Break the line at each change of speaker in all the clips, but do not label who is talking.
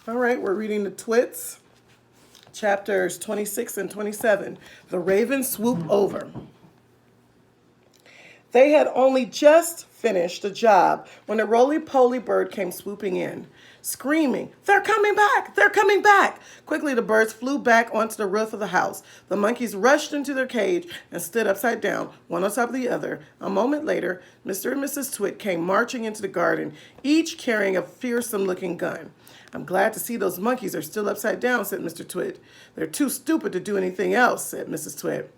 All right, we're reading the Twits, chapters 26 and 27. The ravens swoop over. They had only just finished the job when a roly-poly bird came swooping in, screaming, "They're coming back! They're coming back!" Quickly, the birds flew back onto the roof of the house. The monkeys rushed into their cage and stood upside down, one on top of the other. A moment later, Mr. and Mrs. Twit came marching into the garden, each carrying a fearsome-looking gun. "I'm glad to see those monkeys are still upside down," said Mr. Twit. "They're too stupid to do anything else," said Mrs. Twit.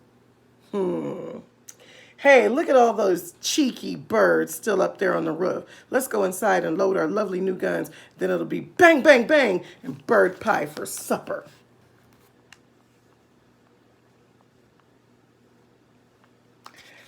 "Hey, look at all those cheeky birds still up there on the roof. Let's go inside and load our lovely new guns. Then it'll be bang, bang, bang, and bird pie for supper."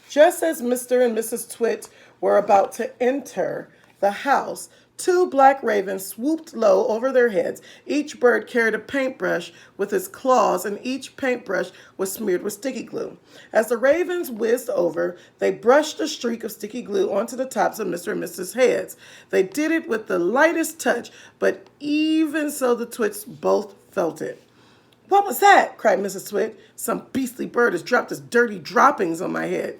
Just as Mr. and Mrs. Twit were about to enter the house, two black ravens swooped low over their heads. Each bird carried a paintbrush with its claws, and each paintbrush was smeared with sticky glue. As the ravens whizzed over, they brushed a streak of sticky glue onto the tops of Mr. and Mrs. heads. They did it with the lightest touch, but even so the Twits both felt it. "What was that?" cried Mrs. Twit. "Some beastly bird has dropped its dirty droppings on my head."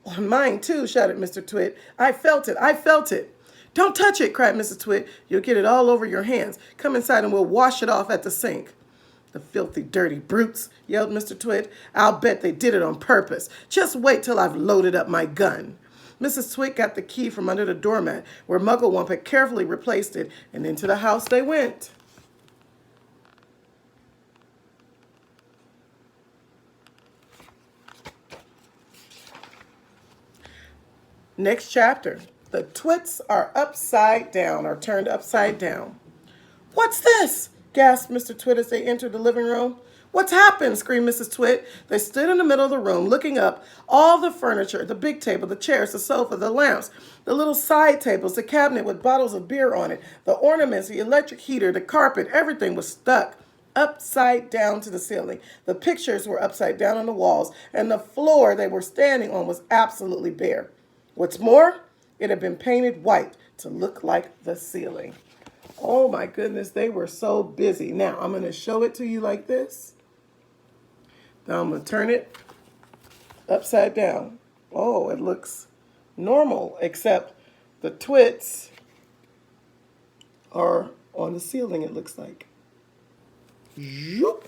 "On mine, too," shouted Mr. Twit. "I felt it. I felt it." "Don't touch it," cried Mrs. Twit. "You'll get it all over your hands. Come inside and we'll wash it off at the sink." "The filthy, dirty brutes," yelled Mr. Twit. "I'll bet they did it on purpose. Just wait till I've loaded up my gun." Mrs. Twit got the key from under the doormat where Mugglewump had carefully replaced it, and into the house they went. Next chapter. The Twits are upside down, or turned upside down. "What's this?" gasped Mr. Twit as they entered the living room. "What's happened?" screamed Mrs. Twit. They stood in the middle of the room, looking up. All the furniture, the big table, the chairs, the sofa, the lamps, the little side tables, the cabinet with bottles of beer on it, the ornaments, the electric heater, the carpet, everything was stuck upside down to the ceiling. The pictures were upside down on the walls, and the floor they were standing on was absolutely bare. What's more, it had been painted white to look like the ceiling. Oh my goodness, they were so busy. Now, I'm going to show it to you like this. Now I'm going to turn it upside down. Oh, it looks normal, except the Twits are on the ceiling, it looks like. Zoop.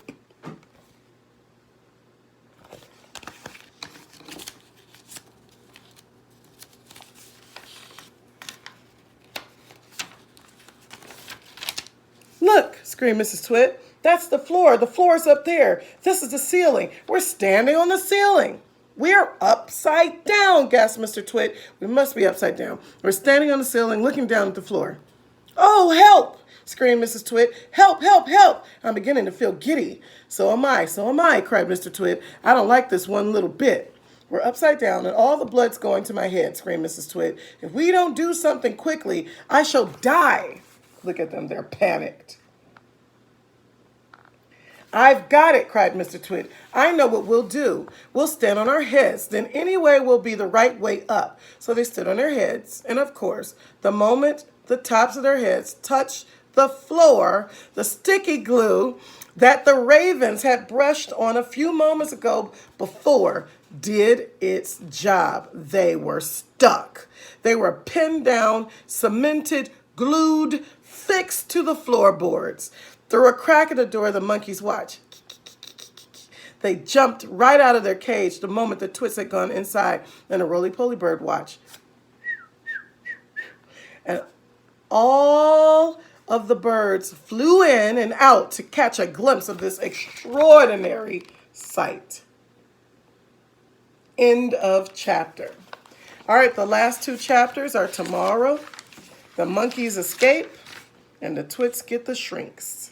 "Look," screamed Mrs. Twit. "That's the floor. The floor's up there. This is the ceiling. We're standing on the ceiling." "We're upside down," gasped Mr. Twit. "We must be upside down. We're standing on the ceiling, looking down at the floor." "Oh, help!" screamed Mrs. Twit. "Help, help, help! I'm beginning to feel giddy." So am I, cried Mr. Twit. "I don't like this one little bit." "We're upside down and all the blood's going to my head," screamed Mrs. Twit. "If we don't do something quickly, I shall die." Look at them, they're panicked. "I've got it," cried Mr. Twit. "I know what we'll do. We'll stand on our heads. Then any way will be the right way up." So they stood on their heads, and of course, the moment the tops of their heads touched the floor, the sticky glue that the ravens had brushed on a few moments ago before did its job. They were stuck. They were pinned down, cemented, glued, fixed to the floorboards. Through a crack in the door, the monkeys watched. They jumped right out of their cage the moment the Twits had gone inside, and the roly-poly bird watched. And all of the birds flew in and out to catch a glimpse of this extraordinary sight. End of chapter. All right, the last two chapters are tomorrow. The monkeys escape, and the Twits get the shrinks.